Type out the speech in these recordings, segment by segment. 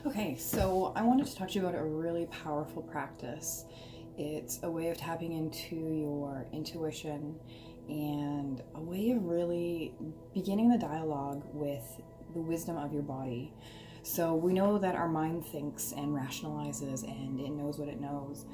Okay, so I wanted to talk to you about a really powerful practice. It's a way of tapping into your intuition and a way of really beginning the dialogue with the wisdom of your body. So we know that our mind thinks and rationalizes and it knows what it knows.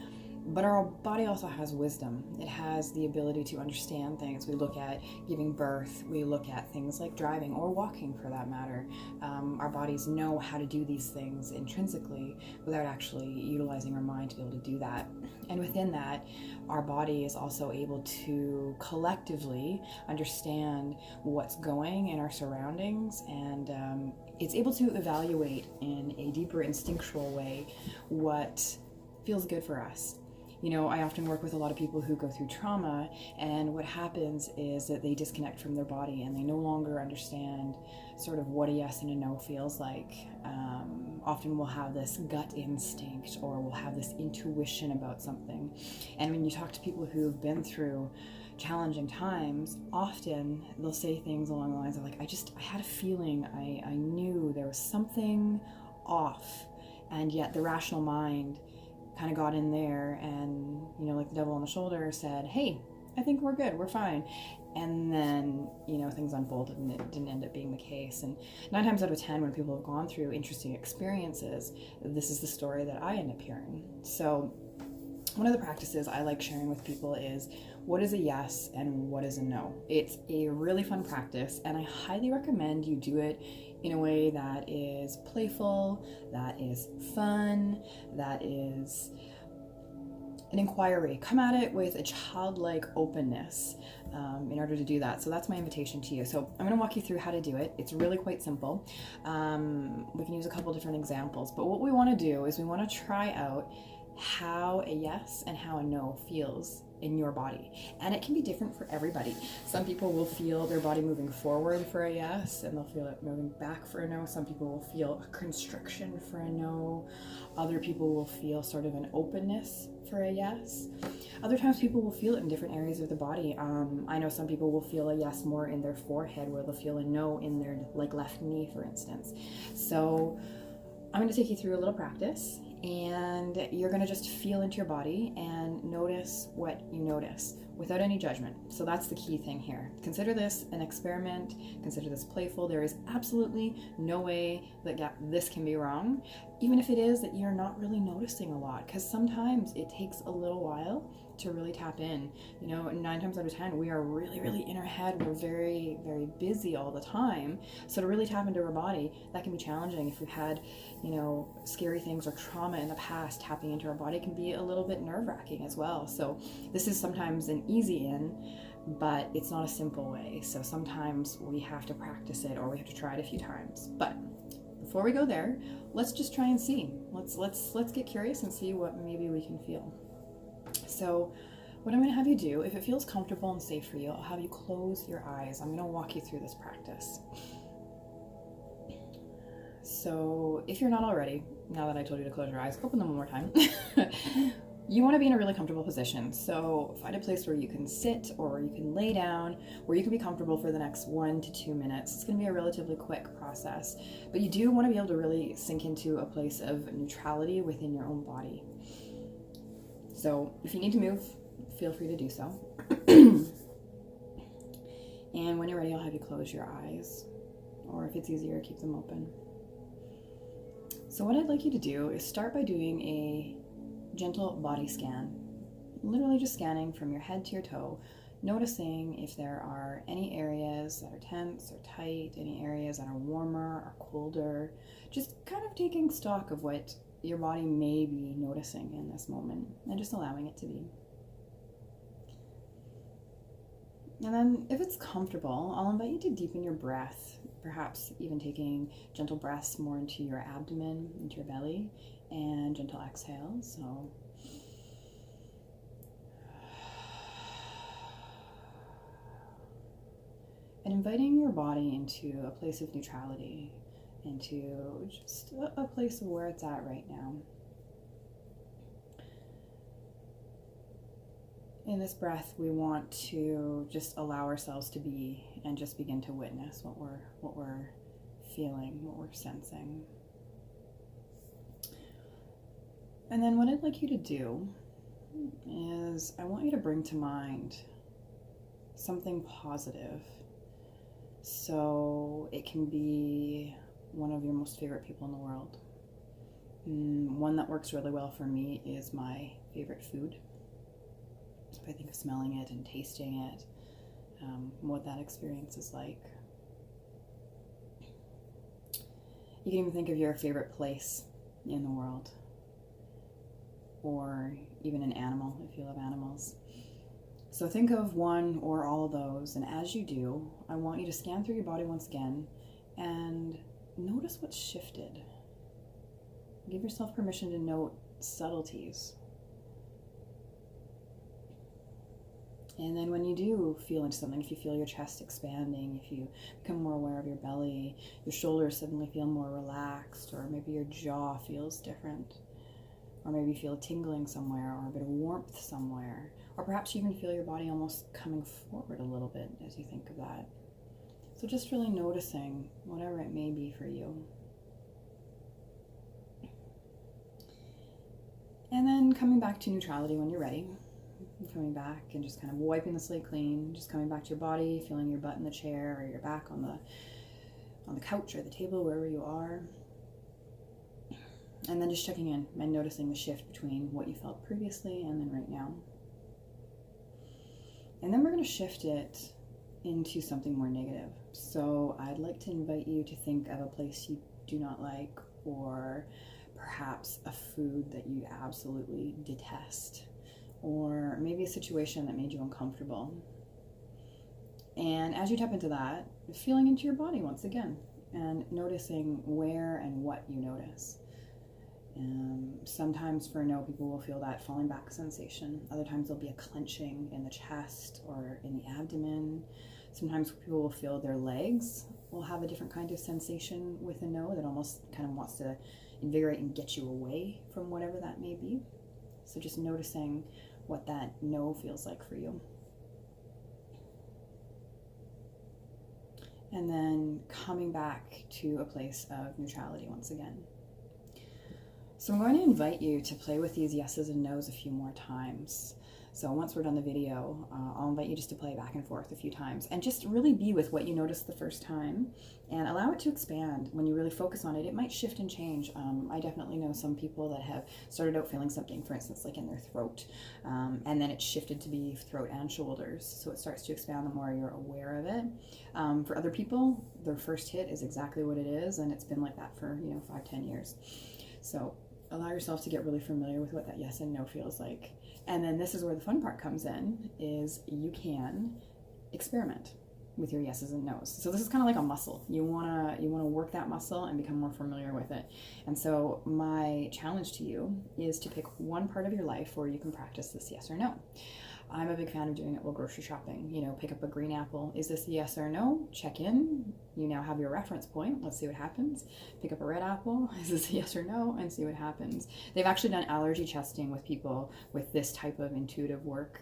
But our body also has wisdom. It has the ability to understand things. We look at giving birth, we look at things like driving or walking for that matter. Our bodies know how to do these things intrinsically without actually utilizing our mind to be able to do that. And within that, our body is also able to collectively understand what's going in our surroundings, and it's able to evaluate in a deeper instinctual way what feels good for us. You know, I often work with a lot of people who go through trauma, and what happens is that they disconnect from their body and they no longer understand sort of what a yes and a no feels like. Often we'll have this gut instinct or we'll have this intuition about something. And when you talk to people who've been through challenging times, often they'll say things along the lines of like, I had a feeling, I knew there was something off, and yet the rational mind kind of got in there and, you know, like the devil on the shoulder said, hey, I think we're good, we're fine. And then, you know, things unfolded and it didn't end up being the case. And 9 times out of 10, when people have gone through interesting experiences, this is the story that I end up hearing. So one of the practices I like sharing with people is what is a yes and what is a no. It's a really fun practice, and I highly recommend you do it in a way that is playful, that is fun, that is an inquiry. Come at it with a childlike openness in order to do that. So that's my invitation to you. So I'm going to walk you through how to do it. It's really quite simple. We can use a couple different examples, but what we want to do is we want to try out how a yes and how a no feels in your body. And it can be different for everybody. Some people will feel their body moving forward for a yes, and they'll feel it moving back for a no. Some people will feel a constriction for a no. Other people will feel sort of an openness for a yes. Other times people will feel it in different areas of the body. I know some people will feel a yes more in their forehead, where they'll feel a no in their like left knee, for instance. So I'm going to take you through a little practice, and you're going to just feel into your body and notice what you notice without any judgment. So that's the key thing here. Consider this an experiment, consider this playful. There is absolutely no way that this can be wrong, even if it is that you're not really noticing a lot, because sometimes it takes a little while to really tap in. You know, 9 times out of 10, we are really in our head. We're very busy all the time. So to really tap into our body, that can be challenging. If we've had, you know, scary things or trauma in the past, tapping into our body can be a little bit nerve-wracking as well. So this is sometimes an easy in, but it's not a simple way. So sometimes we have to practice it, or we have to try it a few times. But before we go there, let's just try and see. Let's get curious and see what maybe we can feel. So what I'm going to have you do, if it feels comfortable and safe for you, I'll have you close your eyes. I'm going to walk you through this practice. So if you're not already, now that I told you to close your eyes, open them one more time. You want to be in a really comfortable position. So find a place where you can sit or you can lay down, where you can be comfortable for the next 1 to 2 minutes. It's going to be a relatively quick process, but you do want to be able to really sink into a place of neutrality within your own body. So if you need to move, feel free to do so. And when you're ready, I'll have you close your eyes, or if it's easier, keep them open. So what I'd like you to do is start by doing a gentle body scan, literally just scanning from your head to your toe, noticing if there are any areas that are tense or tight, any areas that are warmer or colder, just kind of taking stock of what your body may be noticing in this moment and just allowing it to be. And then if it's comfortable, I'll invite you to deepen your breath, perhaps even taking gentle breaths more into your abdomen, into your belly, and gentle exhales. So and inviting your body into a place of neutrality, into just a place of where it's at right now. In this breath, we want to just allow ourselves to be and just begin to witness what we're feeling, what we're sensing. And then what I'd like you to do is I want you to bring to mind something positive. So it can be one of your most favorite people in the world. One that works really well for me is my favorite food. If I think of smelling it and tasting it, what that experience is like. You can even think of your favorite place in the world, or even an animal if you love animals. So think of one or all of those, and as you do, I want you to scan through your body once again and notice what's shifted. Give yourself permission to note subtleties. And then when you do feel into something, if you feel your chest expanding, if you become more aware of your belly, your shoulders suddenly feel more relaxed, or maybe your jaw feels different, or maybe you feel tingling somewhere, or a bit of warmth somewhere, or perhaps you even feel your body almost coming forward a little bit as you think of that. So just really noticing whatever it may be for you. And then coming back to neutrality when you're ready. Coming back and just kind of wiping the slate clean, just coming back to your body, feeling your butt in the chair or your back on the couch or the table, wherever you are. And then just checking in and noticing the shift between what you felt previously and then right now. And then we're going to shift it into something more negative. So I'd like to invite you to think of a place you do not like, or perhaps a food that you absolutely detest, or maybe a situation that made you uncomfortable. And as you tap into that, feeling into your body once again and noticing where and what you notice. Sometimes for no, people will feel that falling back sensation. Other times there'll be a clenching in the chest or in the abdomen. Sometimes people will feel their legs will have a different kind of sensation with a no that almost kind of wants to invigorate and get you away from whatever that may be. So just noticing what that no feels like for you. And then coming back to a place of neutrality once again. So I'm going to invite you to play with these yeses and nos a few more times. So once we're done the video, I'll invite you just to play back and forth a few times and just really be with what you noticed the first time and allow it to expand. When you really focus on it, it might shift and change. I definitely know some people that have started out feeling something, for instance, like in their throat, and then it shifted to be throat and shoulders. So it starts to expand the more you're aware of it. For other people, their first hit is exactly what it is, and it's been like that for 5-10 years. So allow yourself to get really familiar with what that yes and no feels like. And then this is where the fun part comes in, is you can experiment with your yeses and nos. So this is kind of like a muscle. You wanna work that muscle and become more familiar with it. And so my challenge to you is to pick one part of your life where you can practice this yes or no. I'm a big fan of doing it while grocery shopping. Pick up a green apple. Is this a yes or no? Check in. You now have your reference point. Let's see what happens. Pick up a red apple. Is this a yes or no? And see what happens. They've actually done allergy testing with people with this type of intuitive work,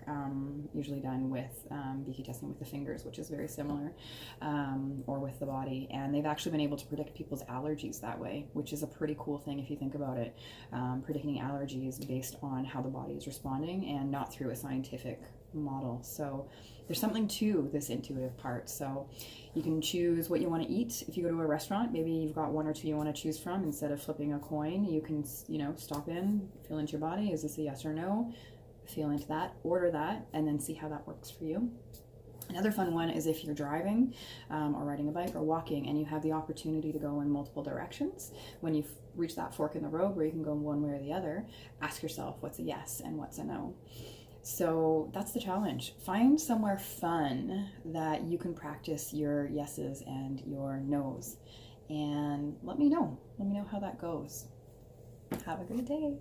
usually done with BQ testing with the fingers, which is very similar, or with the body. And they've actually been able to predict people's allergies that way, which is a pretty cool thing if you think about it. Predicting allergies based on how the body is responding and not through a scientific model. So there's something to this intuitive part. So you can choose what you want to eat. If you go to a restaurant, maybe you've got one or two you want to choose from. Instead of flipping a coin, you can stop in, feel into your body. Is this a yes or no? Feel into that, order that, and then see how that works for you. Another fun one is if you're driving or riding a bike or walking and you have the opportunity to go in multiple directions. When you reach that fork in the road where you can go one way or the other, ask yourself what's a yes and what's a no. So that's the challenge. Find somewhere fun that you can practice your yeses and your nos. And let me know. Let me know how that goes. Have a great day.